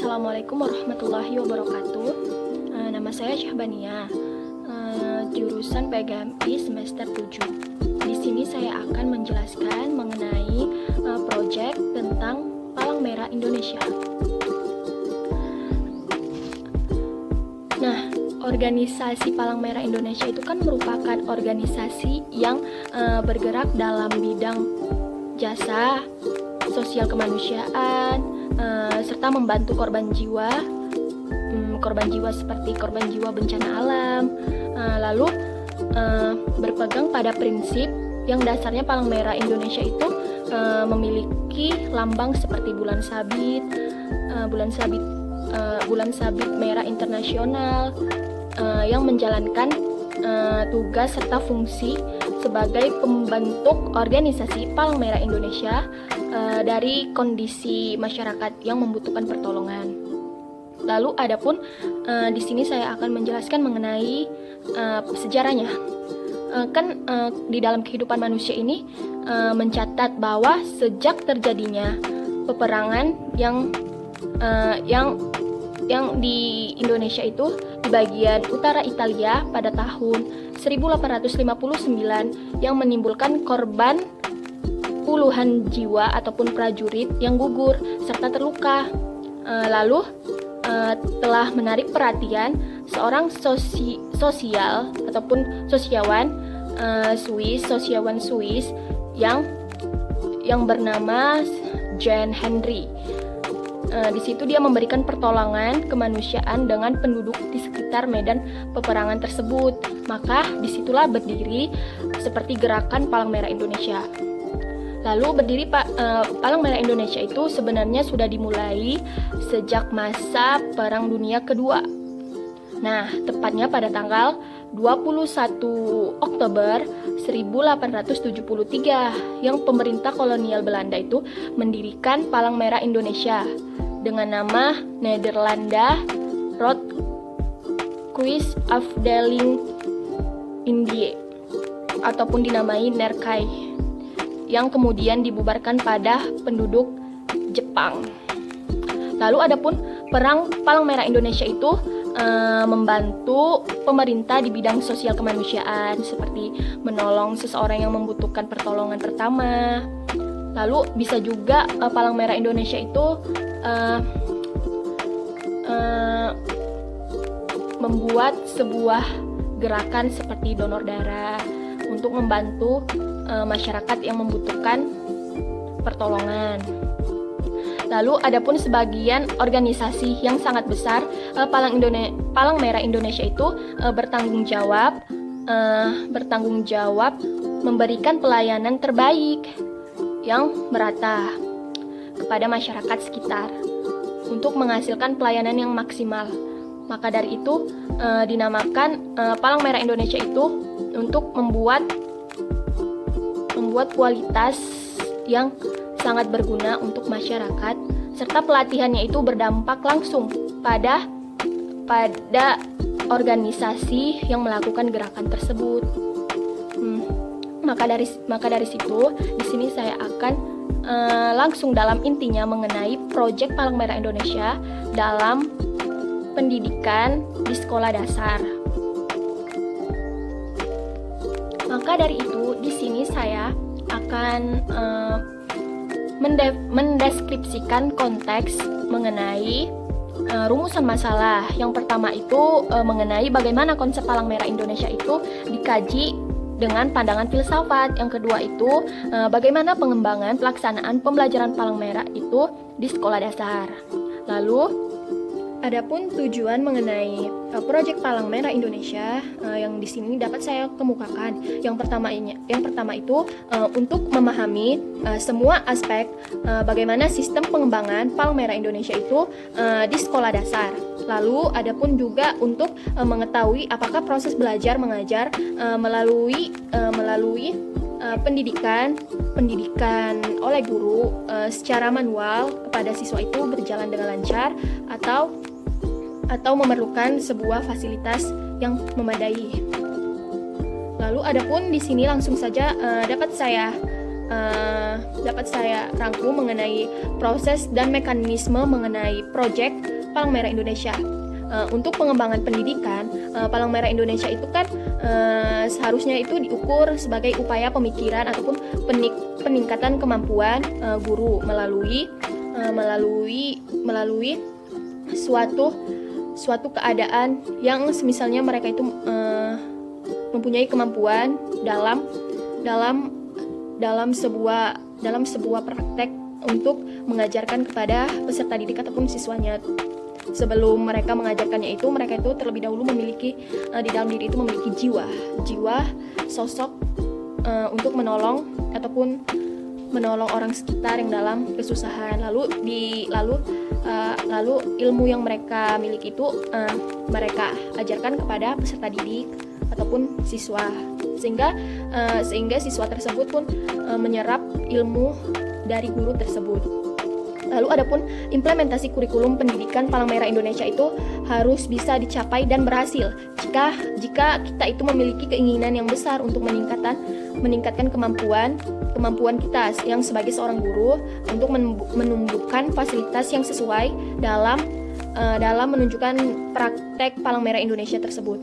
Assalamualaikum warahmatullahi wabarakatuh. Nama saya Syahbania, jurusan PGMI semester 7. Di sini saya akan menjelaskan mengenai proyek tentang Palang Merah Indonesia. Nah, organisasi Palang Merah Indonesia itu kan merupakan organisasi yang bergerak dalam bidang jasa, sosial kemanusiaan, serta membantu korban jiwa seperti korban jiwa bencana alam. Lalu berpegang pada prinsip yang dasarnya Palang Merah Indonesia itu memiliki lambang seperti bulan sabit merah internasional yang menjalankan tugas serta fungsi sebagai pembentuk organisasi Palang Merah Indonesia dari kondisi masyarakat yang membutuhkan pertolongan. Lalu adapun di sini saya akan menjelaskan mengenai sejarahnya. Di dalam kehidupan manusia ini mencatat bahwa sejak terjadinya peperangan yang di Indonesia itu di bagian utara Italia pada tahun 1859 yang menimbulkan korban puluhan jiwa ataupun prajurit yang gugur serta terluka. Lalu telah menarik perhatian seorang sosial ataupun sosiawan Swiss yang bernama Jean Henry. Di situ dia memberikan pertolongan kemanusiaan dengan penduduk di sekitar medan peperangan tersebut. Maka disitulah berdiri seperti gerakan Palang Merah Indonesia. Lalu berdiri Palang Merah Indonesia itu sebenarnya sudah dimulai sejak masa Perang Dunia Kedua. Nah, tepatnya pada tanggal 21 Oktober 1873 yang pemerintah kolonial Belanda itu mendirikan Palang Merah Indonesia dengan nama Nederlanda Rode Kruis Afdeling Indië ataupun dinamai Nerkai, yang kemudian dibubarkan pada penduduk Jepang. Lalu adapun perang Palang Merah Indonesia itu membantu pemerintah di bidang sosial kemanusiaan seperti menolong seseorang yang membutuhkan pertolongan pertama. Lalu bisa juga Palang Merah Indonesia itu membuat sebuah gerakan seperti donor darah untuk membantu masyarakat yang membutuhkan pertolongan. Lalu adapun sebagian organisasi yang sangat besar, Palang Merah Indonesia itu bertanggung jawab memberikan pelayanan terbaik yang merata kepada masyarakat sekitar untuk menghasilkan pelayanan yang maksimal. Maka dari itu dinamakan Palang Merah Indonesia itu untuk membuat kualitas yang sangat berguna untuk masyarakat, serta pelatihannya itu berdampak langsung pada organisasi yang melakukan gerakan tersebut. Maka dari situ di sini saya akan langsung dalam intinya mengenai proyek Palang Merah Indonesia dalam pendidikan di sekolah dasar. Maka dari itu di sini saya akan mendeskripsikan konteks mengenai rumusan masalah. Yang pertama itu mengenai bagaimana konsep Palang Merah Indonesia itu dikaji dengan pandangan filsafat. Yang kedua itu bagaimana pengembangan pelaksanaan pembelajaran Palang Merah itu di sekolah dasar. Lalu adapun tujuan mengenai proyek Palang Merah Indonesia yang di sini dapat saya kemukakan. Yang pertama itu untuk memahami semua aspek bagaimana sistem pengembangan Palang Merah Indonesia itu di sekolah dasar. Lalu adapun juga untuk mengetahui apakah proses belajar mengajar melalui pendidikan oleh guru secara manual kepada siswa itu berjalan dengan lancar atau memerlukan sebuah fasilitas yang memadai. Lalu adapun di sini langsung saja dapat saya saya rangkum mengenai proses dan mekanisme mengenai proyek Palang Merah Indonesia. Untuk pengembangan pendidikan, Palang Merah Indonesia itu kan seharusnya itu diukur sebagai upaya pemikiran ataupun peningkatan kemampuan guru melalui suatu keadaan yang semisalnya mereka itu mempunyai kemampuan dalam sebuah praktek untuk mengajarkan kepada peserta didik ataupun siswanya. Sebelum mereka mengajarkannya itu, mereka itu terlebih dahulu memiliki di dalam diri itu memiliki jiwa sosok untuk menolong orang sekitar yang dalam kesusahan. Lalu ilmu yang mereka miliki itu mereka ajarkan kepada peserta didik ataupun siswa, sehingga siswa tersebut pun menyerap ilmu dari guru tersebut. Lalu adapun implementasi kurikulum pendidikan Palang Merah Indonesia itu harus bisa dicapai dan berhasil jika kita itu memiliki keinginan yang besar untuk meningkatkan kemampuan kita yang sebagai seorang guru untuk menumbuhkan fasilitas yang sesuai dalam menunjukkan praktek Palang Merah Indonesia tersebut.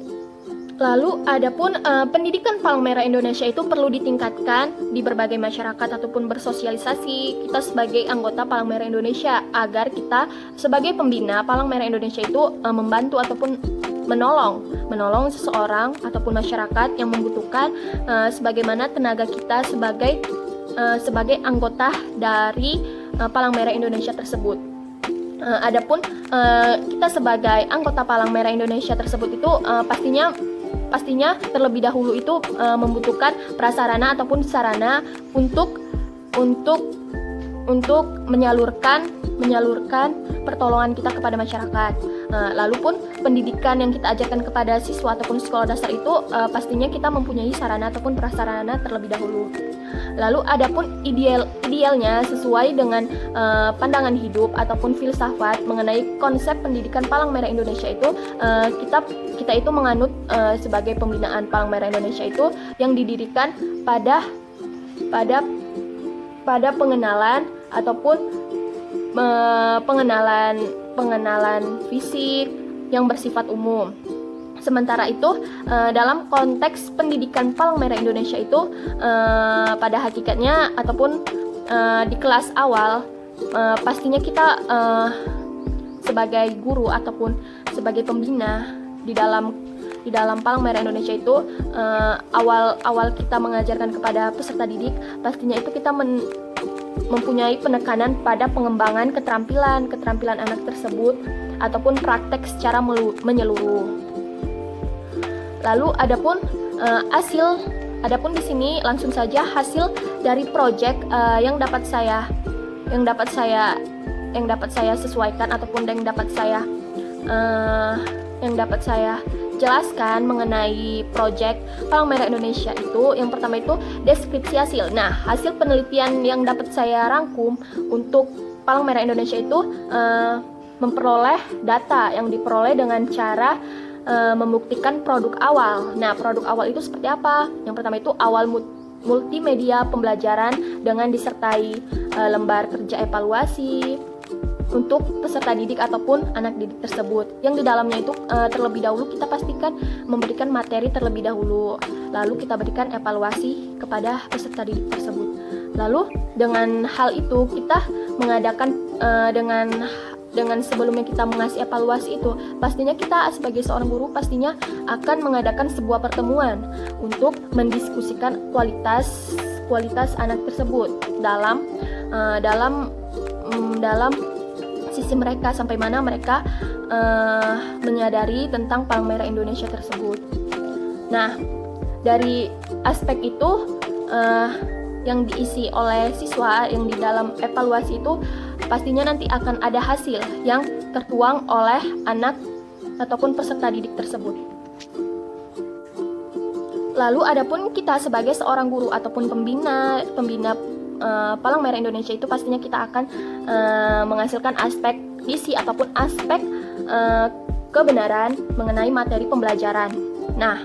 Lalu adapun pendidikan Palang Merah Indonesia itu perlu ditingkatkan di berbagai masyarakat ataupun bersosialisasi kita sebagai anggota Palang Merah Indonesia, agar kita sebagai pembina Palang Merah Indonesia itu membantu ataupun menolong seseorang ataupun masyarakat yang membutuhkan, sebagaimana tenaga kita sebagai anggota dari Palang Merah Indonesia tersebut. Adapun kita sebagai anggota Palang Merah Indonesia tersebut itu pastinya terlebih dahulu itu membutuhkan prasarana ataupun sarana untuk menyalurkan pertolongan kita kepada masyarakat. Lalu pun pendidikan yang kita ajarkan kepada siswa ataupun sekolah dasar itu pastinya kita mempunyai sarana ataupun prasarana terlebih dahulu. Lalu adapun idealnya sesuai dengan pandangan hidup ataupun filsafat mengenai konsep pendidikan Palang Merah Indonesia itu, kita itu menganut sebagai pembinaan Palang Merah Indonesia itu yang didirikan pada pengenalan ataupun pengenalan fisik yang bersifat umum. Sementara itu dalam konteks pendidikan Palang Merah Indonesia itu pada hakikatnya ataupun di kelas awal pastinya kita sebagai guru ataupun sebagai pembina di dalam Palang Merah Indonesia itu awal kita mengajarkan kepada peserta didik, pastinya itu kita mempunyai penekanan pada pengembangan keterampilan anak tersebut ataupun praktek secara menyeluruh. Lalu adapun di sini langsung saja hasil dari proyek yang dapat saya sesuaikan ataupun yang dapat saya jelaskan mengenai proyek Palang Merah Indonesia itu. Yang pertama itu deskripsi hasil. Nah, hasil penelitian yang dapat saya rangkum untuk Palang Merah Indonesia itu memperoleh data yang diperoleh dengan cara membuktikan produk awal. Nah, produk awal itu seperti apa? Yang pertama itu awal multimedia pembelajaran dengan disertai lembar kerja evaluasi untuk peserta didik ataupun anak didik tersebut. Yang di dalamnya itu terlebih dahulu kita pastikan memberikan materi terlebih dahulu, lalu kita berikan evaluasi kepada peserta didik tersebut. Lalu dengan hal itu kita mengadakan dengan sebelumnya kita mengasih evaluasi itu, pastinya kita sebagai seorang guru pastinya akan mengadakan sebuah pertemuan untuk mendiskusikan kualitas anak tersebut dalam sisi mereka, sampai mana mereka menyadari tentang Palang Merah Indonesia tersebut. Nah, dari aspek itu yang diisi oleh siswa yang di dalam evaluasi itu, pastinya nanti akan ada hasil yang tertuang oleh anak ataupun peserta didik tersebut. Lalu adapun kita sebagai seorang guru ataupun pembina Palang Merah Indonesia itu, pastinya kita akan menghasilkan aspek isi ataupun aspek kebenaran mengenai materi pembelajaran. Nah,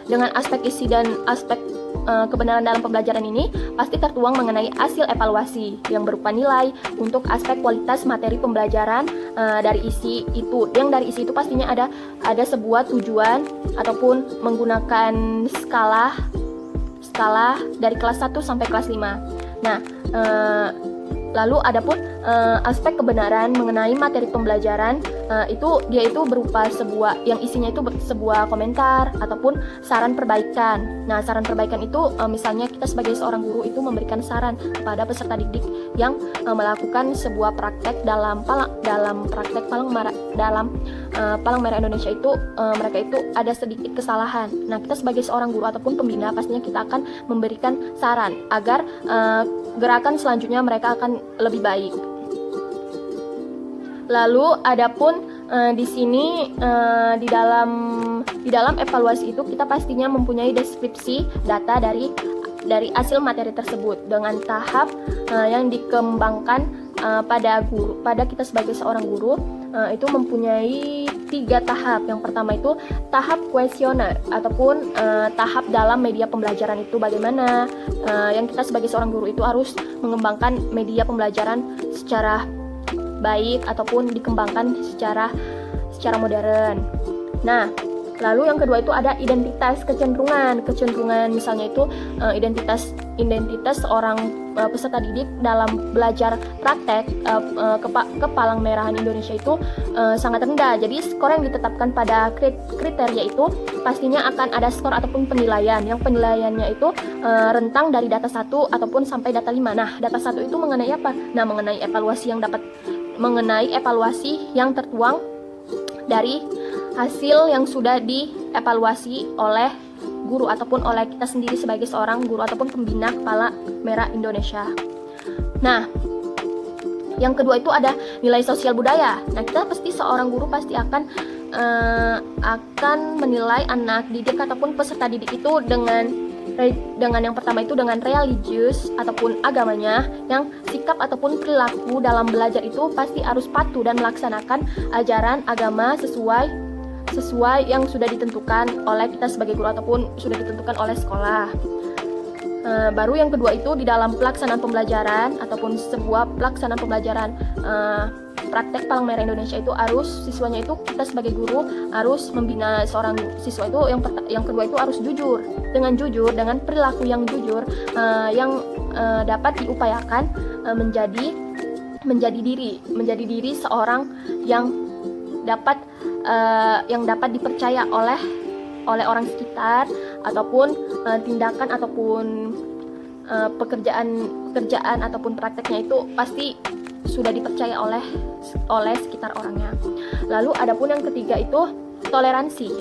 dengan aspek isi dan aspek kebenaran dalam pembelajaran ini pasti tertuang mengenai hasil evaluasi yang berupa nilai untuk aspek kualitas materi pembelajaran dari isi itu. Yang dari isi itu pastinya ada sebuah tujuan ataupun menggunakan skala dari kelas 1 sampai kelas 5. Nah, lalu adapun aspek kebenaran mengenai materi pembelajaran dia itu berupa yang isinya itu sebuah komentar ataupun saran perbaikan. Nah, saran perbaikan itu misalnya kita sebagai seorang guru itu memberikan saran kepada peserta didik yang melakukan sebuah praktek dalam praktek Palang Merah Indonesia itu mereka itu ada sedikit kesalahan. Nah, kita sebagai seorang guru ataupun pembina pastinya kita akan memberikan saran agar gerakan selanjutnya mereka akan lebih baik. Lalu adapun di sini di dalam evaluasi itu kita pastinya mempunyai deskripsi data dari hasil materi tersebut dengan tahap yang dikembangkan pada kita sebagai seorang guru itu mempunyai 3 tahap. Yang pertama itu tahap kuesioner ataupun tahap dalam media pembelajaran itu bagaimana yang kita sebagai seorang guru itu harus mengembangkan media pembelajaran secara baik ataupun dikembangkan secara modern. Nah, lalu yang kedua itu ada identitas kecenderungan misalnya itu identitas seorang peserta didik dalam belajar praktek ke Palang Merahan Indonesia itu sangat rendah. Jadi skor yang ditetapkan pada kriteria itu pastinya akan ada skor ataupun penilaian. Yang penilaiannya itu rentang dari data 1 ataupun sampai data 5. Nah, data 1 itu mengenai apa? Nah, mengenai evaluasi yang tertuang dari hasil yang sudah dievaluasi oleh guru ataupun oleh kita sendiri sebagai seorang guru ataupun pembina Palang Merah Indonesia. Nah, yang kedua itu ada nilai sosial budaya. Nah, kita pasti seorang guru pasti akan menilai anak didik ataupun peserta didik itu dengan yang pertama itu dengan religius ataupun agamanya, yang sikap ataupun perilaku dalam belajar itu pasti harus patuh dan melaksanakan ajaran agama sesuai yang sudah ditentukan oleh kita sebagai guru ataupun sudah ditentukan oleh sekolah. Baru yang kedua itu di dalam pelaksanaan pembelajaran ataupun sebuah pelaksanaan pembelajaran praktek Palang Merah Indonesia itu siswanya itu kita sebagai guru harus membina seorang siswa itu yang kedua itu harus jujur dengan perilaku yang jujur yang dapat diupayakan menjadi diri seorang yang dapat dipercaya oleh orang sekitar ataupun tindakan ataupun pekerjaan ataupun prakteknya itu pasti sudah dipercaya oleh sekitar orangnya. Lalu adapun yang ketiga itu toleransi.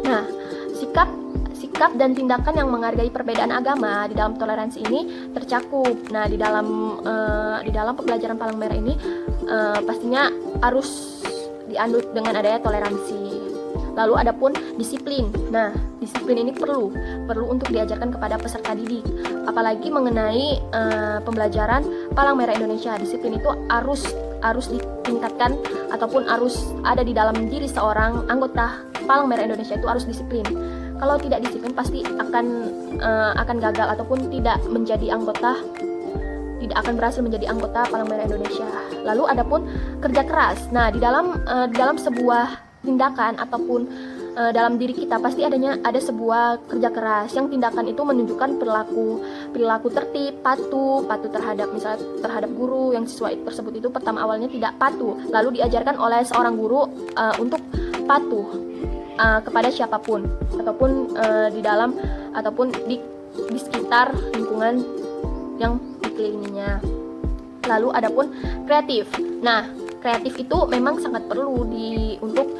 Nah, sikap dan tindakan yang menghargai perbedaan agama di dalam toleransi ini tercakup. Nah, di dalam pembelajaran Palang Merah ini pastinya harus dianut dengan adanya toleransi. Lalu adapun disiplin. Nah, disiplin ini perlu untuk diajarkan kepada peserta didik. Apalagi mengenai pembelajaran Palang Merah Indonesia. Disiplin itu harus ditingkatkan ataupun harus ada di dalam diri seorang anggota Palang Merah Indonesia itu harus disiplin. Kalau tidak disiplin pasti akan gagal ataupun tidak akan berhasil menjadi anggota Palang Merah Indonesia. Lalu adapun kerja keras. Nah, di dalam sebuah tindakan ataupun dalam diri kita pasti ada sebuah kerja keras yang tindakan itu menunjukkan perilaku tertib, patuh terhadap guru yang siswa tersebut itu pertama awalnya tidak patuh, lalu diajarkan oleh seorang guru untuk patuh kepada siapapun ataupun di sekitar lingkungan yang dikelilinginya. Lalu adapun kreatif. Nah, kreatif itu memang sangat perlu untuk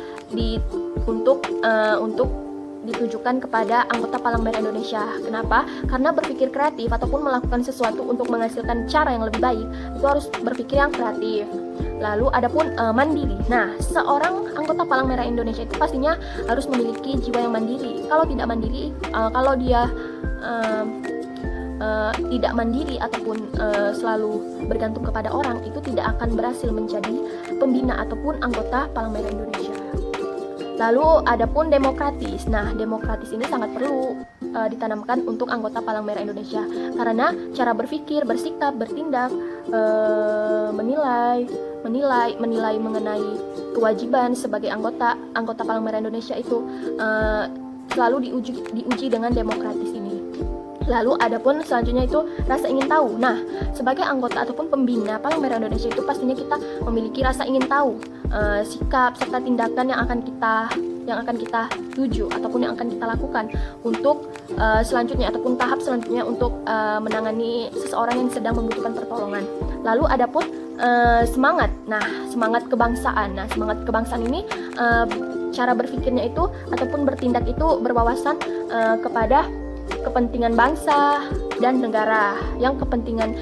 ditujukan kepada anggota Palang Merah Indonesia. Kenapa? Karena berpikir kreatif ataupun melakukan sesuatu untuk menghasilkan cara yang lebih baik itu harus berpikir yang kreatif. Lalu adapun mandiri. Nah, seorang anggota Palang Merah Indonesia itu pastinya harus memiliki jiwa yang mandiri. Kalau tidak mandiri, kalau dia tidak mandiri ataupun selalu bergantung kepada orang, itu tidak akan berhasil menjadi pembina ataupun anggota Palang Merah Indonesia. Lalu adapun demokratis. Nah, demokratis ini sangat perlu ditanamkan untuk anggota Palang Merah Indonesia, karena cara berpikir, bersikap, bertindak, menilai mengenai kewajiban sebagai anggota Palang Merah Indonesia itu selalu diuji dengan demokratis ini. Lalu adapun selanjutnya itu rasa ingin tahu. Nah, sebagai anggota ataupun pembina Palang Merah Indonesia itu pastinya kita memiliki rasa ingin tahu, sikap serta tindakan yang akan kita tuju ataupun yang akan kita lakukan untuk selanjutnya ataupun tahap selanjutnya untuk menangani seseorang yang sedang membutuhkan pertolongan. Lalu adapun semangat. Nah, semangat kebangsaan. Nah, semangat kebangsaan ini cara berpikirnya itu ataupun bertindak itu berwawasan kepada kepentingan bangsa dan negara, yang kepentingan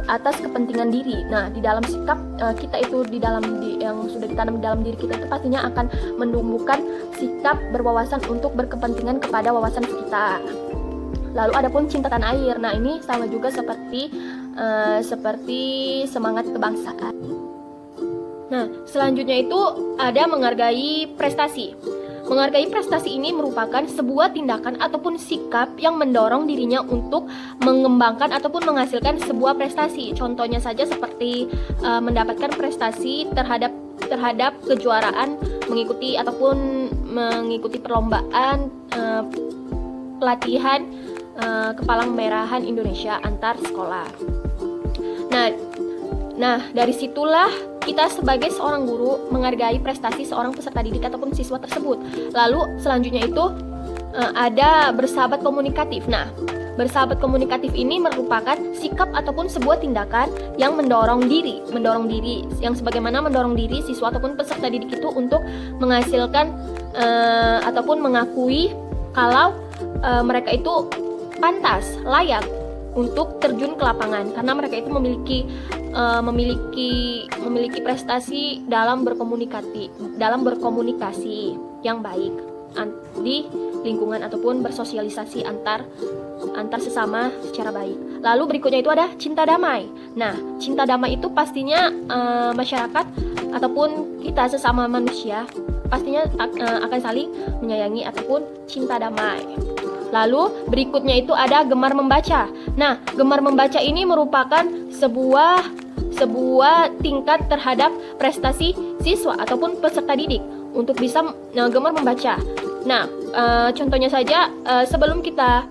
atas kepentingan diri. Nah, di dalam sikap kita itu yang sudah ditanam di dalam diri kita itu pastinya akan menumbuhkan sikap berwawasan untuk berkepentingan kepada wawasan sekitar. Lalu adapun cinta tanah air. Nah, ini sama juga seperti semangat kebangsaan. Nah, selanjutnya itu ada menghargai prestasi. Menghargai prestasi ini merupakan sebuah tindakan ataupun sikap yang mendorong dirinya untuk mengembangkan ataupun menghasilkan sebuah prestasi. Contohnya saja seperti mendapatkan prestasi terhadap kejuaraan, mengikuti perlombaan pelatihan Kepalang Merahan Indonesia antar sekolah. Nah, dari situlah kita sebagai seorang guru menghargai prestasi seorang peserta didik ataupun siswa tersebut. Lalu selanjutnya itu ada bersahabat komunikatif. Nah, bersahabat komunikatif ini merupakan sikap ataupun sebuah tindakan yang mendorong diri, yang sebagaimana mendorong diri siswa ataupun peserta didik itu untuk menghasilkan ataupun mengakui kalau mereka itu pantas, layak untuk terjun ke lapangan, karena mereka itu memiliki prestasi dalam berkomunikasi yang baik di lingkungan ataupun bersosialisasi antar sesama secara baik. Lalu berikutnya itu ada cinta damai. Nah, cinta damai itu pastinya masyarakat ataupun kita sesama manusia pastinya akan saling menyayangi ataupun cinta damai. Lalu berikutnya itu ada gemar membaca. Nah, gemar membaca ini merupakan sebuah tingkat terhadap prestasi siswa ataupun peserta didik untuk bisa gemar membaca. Nah, contohnya saja sebelum kita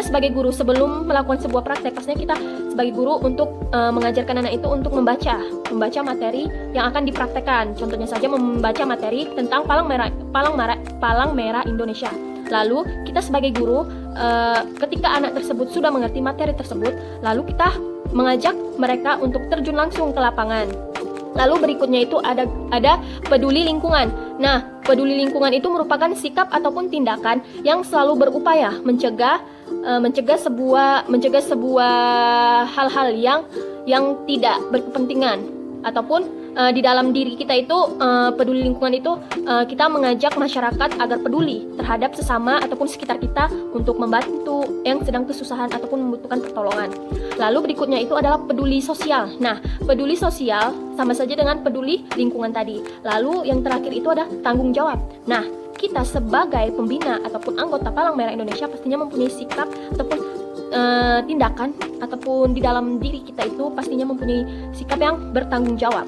sebagai guru sebelum melakukan sebuah praktek, pastinya kita sebagai guru untuk mengajarkan anak itu untuk membaca materi yang akan dipraktekkan. Contohnya saja membaca materi tentang Palang Merah Indonesia. Lalu kita sebagai guru ketika anak tersebut sudah mengerti materi tersebut, lalu kita mengajak mereka untuk terjun langsung ke lapangan. Lalu berikutnya itu ada peduli lingkungan. Nah, peduli lingkungan itu merupakan sikap ataupun tindakan yang selalu berupaya mencegah sebuah hal-hal yang tidak berkepentingan ataupun di dalam diri kita itu peduli lingkungan itu kita mengajak masyarakat agar peduli terhadap sesama ataupun sekitar kita untuk membantu yang sedang kesusahan ataupun membutuhkan pertolongan. Lalu berikutnya itu adalah peduli sosial. Nah, peduli sosial sama saja dengan peduli lingkungan tadi. Lalu yang terakhir itu ada tanggung jawab. Nah, kita sebagai pembina ataupun anggota Palang Merah Indonesia pastinya mempunyai sikap ataupun tindakan ataupun di dalam diri kita itu pastinya mempunyai sikap yang bertanggung jawab.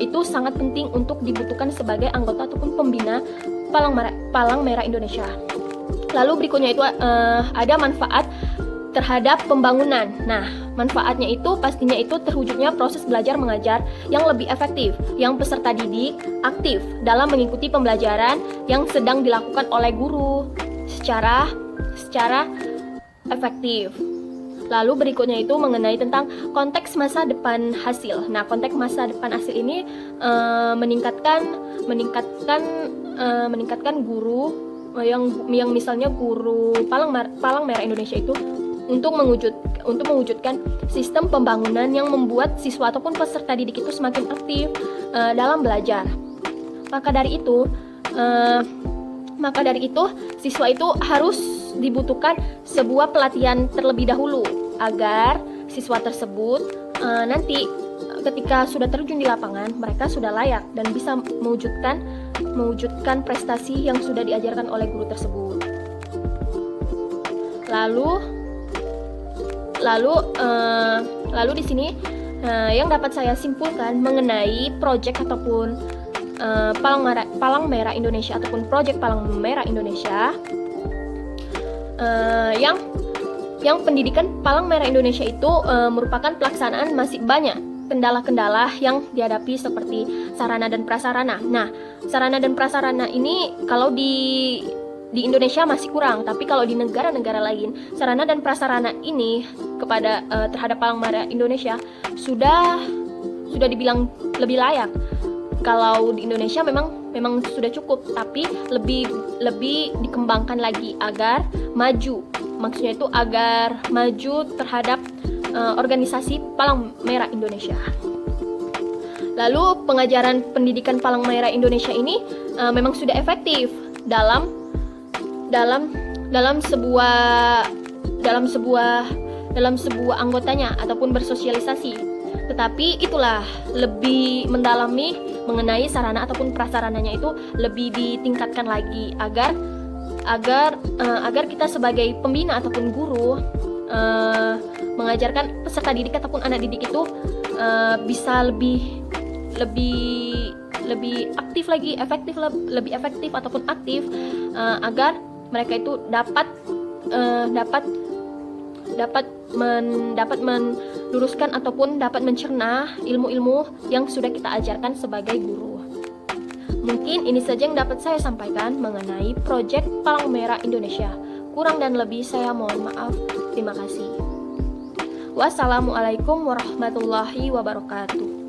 Itu sangat penting untuk dibutuhkan sebagai anggota ataupun pembina Palang Merah Indonesia. Lalu berikutnya itu ada manfaat terhadap pembangunan. Nah, manfaatnya itu pastinya itu terwujudnya proses belajar mengajar yang lebih efektif, yang peserta didik aktif dalam mengikuti pembelajaran yang sedang dilakukan oleh guru secara efektif. Lalu berikutnya itu mengenai tentang konteks masa depan hasil. Nah, konteks masa depan hasil ini meningkatkan guru yang misalnya guru Palang Merah Indonesia itu untuk mewujudkan sistem pembangunan yang membuat siswa ataupun peserta didik itu semakin aktif dalam belajar. Maka dari itu siswa itu harus dibutuhkan sebuah pelatihan terlebih dahulu agar siswa tersebut nanti ketika sudah terjun di lapangan mereka sudah layak dan bisa mewujudkan prestasi yang sudah diajarkan oleh guru tersebut. Lalu di sini yang dapat saya simpulkan mengenai proyek ataupun Palang Merah Indonesia ataupun proyek Palang Merah Indonesia, yang pendidikan Palang Merah Indonesia itu merupakan pelaksanaan masih banyak kendala-kendala yang dihadapi seperti sarana dan prasarana. Nah, sarana dan prasarana ini kalau di Indonesia masih kurang, tapi kalau di negara-negara lain, sarana dan prasarana ini terhadap Palang Merah Indonesia sudah dibilang lebih layak. Kalau di Indonesia memang sudah cukup, tapi lebih dikembangkan lagi agar maju. Maksudnya itu agar maju terhadap organisasi Palang Merah Indonesia. Lalu pengajaran pendidikan Palang Merah Indonesia ini memang sudah efektif dalam sebuah anggotanya ataupun bersosialisasi. Tetapi itulah lebih mendalami mengenai sarana ataupun prasarananya itu lebih ditingkatkan lagi agar kita sebagai pembina ataupun guru mengajarkan peserta didik ataupun anak didik itu bisa lebih aktif lagi, lebih efektif ataupun aktif, agar mereka itu dapat meluruskan ataupun dapat mencerna ilmu-ilmu yang sudah kita ajarkan sebagai guru. Mungkin ini saja yang dapat saya sampaikan mengenai proyek Palang Merah Indonesia. Kurang dan lebih saya mohon maaf. Terima kasih. Wassalamualaikum warahmatullahi wabarakatuh.